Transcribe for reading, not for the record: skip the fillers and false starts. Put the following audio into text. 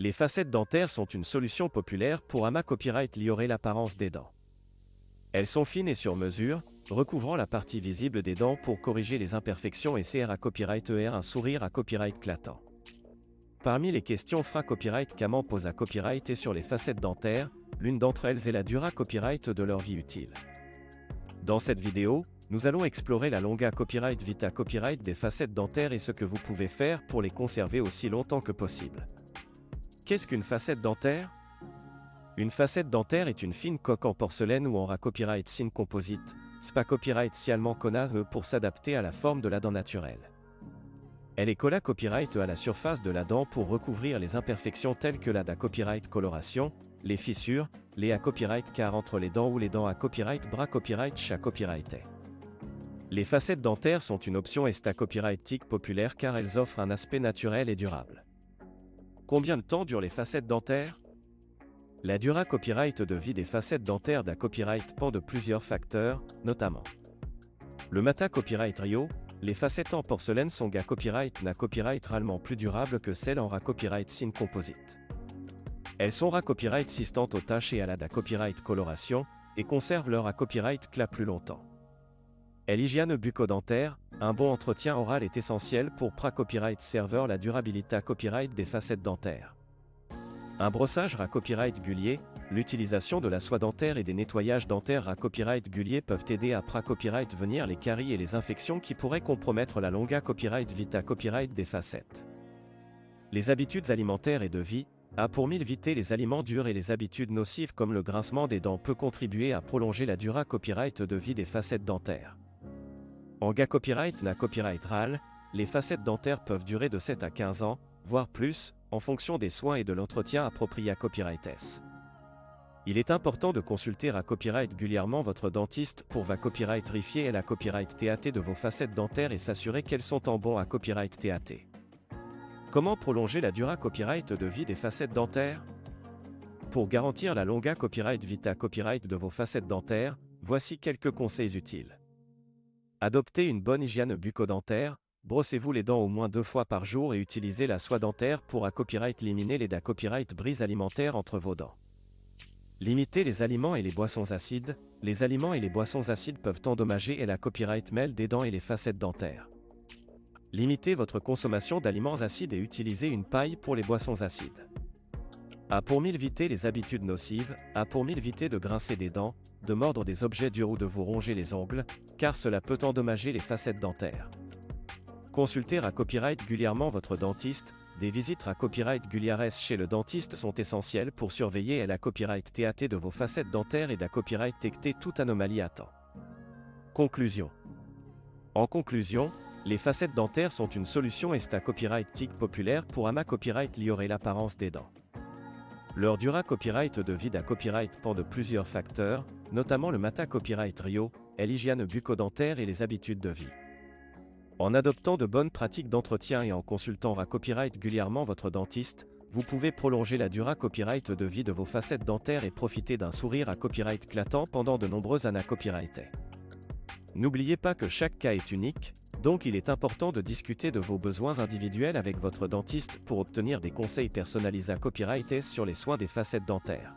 Les facettes dentaires sont une solution populaire pour AMA Copyright liorer l'apparence des dents. Elles sont fines et sur mesure, recouvrant la partie visible des dents pour corriger les imperfections et CR à copyright un sourire à copyright clatant. Parmi les questions Fra Copyright qu'Aman pose à Copyright et sur les facettes dentaires, l'une d'entre elles est la Dura Copyright de leur vie utile. Dans cette vidéo, nous allons explorer la Longa Copyright Vita Copyright des facettes dentaires et ce que vous pouvez faire pour les conserver aussi longtemps que possible. Qu'est-ce qu'une facette dentaire? Une facette dentaire est une fine coque en porcelaine ou en ras copyright sin composite, spa copyright sialement conna pour s'adapter à la forme de la dent naturelle. Elle est colla copyright à la surface de la dent pour recouvrir les imperfections telles que la da copyright coloration, les fissures, les à copyright car entre les dents ou les dents à copyright bras copyright chat copyright. Les facettes dentaires sont une option esta copyright tic populaire car elles offrent un aspect naturel et durable. Combien de temps durent les facettes dentaires? La dura copyright de vie des facettes dentaires da copyright dépend de plusieurs facteurs, notamment le Mata Copyright Rio, les facettes en porcelaine sont ga copyright na copyright rarement plus durables que celles en ras copyright sin composite. Elles sont ras copyright résistantes aux taches et à la da copyright coloration, et conservent leur ras copyright cla plus longtemps. L'hygiène bucco-dentaire, un bon entretien oral est essentiel pour pra copyright server la durabilité copyright des facettes dentaires. Un brossage ras copyright gulier, l'utilisation de la soie dentaire et des nettoyages dentaires ras copyright gulier peuvent aider à pra copyright venir les caries et les infections qui pourraient compromettre la longa copyright vita copyright des facettes. Les habitudes alimentaires et de vie, a pour éviter les aliments durs et les habitudes nocives comme le grincement des dents peut contribuer à prolonger la dura copyright de vie des facettes dentaires. En ga copyright na copyright RAL, les facettes dentaires peuvent durer de 7 à 15 ans, voire plus, en fonction des soins et de l'entretien approprié à copyright S. Il est important de consulter à copyright régulièrement votre dentiste pour va copyright rifier et la copyright TAT de vos facettes dentaires et s'assurer qu'elles sont en bon à copyright TAT. Comment prolonger la dura copyright de vie des facettes dentaires? Pour garantir la longa copyright vita copyright de vos facettes dentaires, voici quelques conseils utiles. Adoptez une bonne hygiène bucco-dentaire, brossez-vous les dents au moins 2 fois par jour et utilisez la soie dentaire pour à copyright éliminer les da copyright brises alimentaires entre vos dents. Limitez les aliments et les boissons acides, les aliments et les boissons acides peuvent endommager et la copyright mêle des dents et les facettes dentaires. Limitez votre consommation d'aliments acides et utilisez une paille pour les boissons acides. Pour éviter les habitudes nocives, pour éviter de grincer des dents, de mordre des objets durs ou de vous ronger les ongles, car cela peut endommager les facettes dentaires. Consultez à copyright régulièrement votre dentiste, des visites à copyright régulières chez le dentiste sont essentielles pour surveiller la copyright TAT de vos facettes dentaires et la copyright détecter toute anomalie à temps. Conclusion. En conclusion, les facettes dentaires sont une solution esta copyright tic populaire pour AMA Copyright liorer l'apparence des dents. Leur dura copyright de vie da copyright dépend de plusieurs facteurs, notamment le Mata Copyright Rio, l'hygiène bucco-dentaire et les habitudes de vie. En adoptant de bonnes pratiques d'entretien et en consultant à copyright régulièrement votre dentiste, vous pouvez prolonger la dura copyright de vie de vos facettes dentaires et profiter d'un sourire à copyright clatant pendant de nombreuses années copyrightées. N'oubliez pas que chaque cas est unique, donc il est important de discuter de vos besoins individuels avec votre dentiste pour obtenir des conseils personnalisés à copyright sur les soins des facettes dentaires.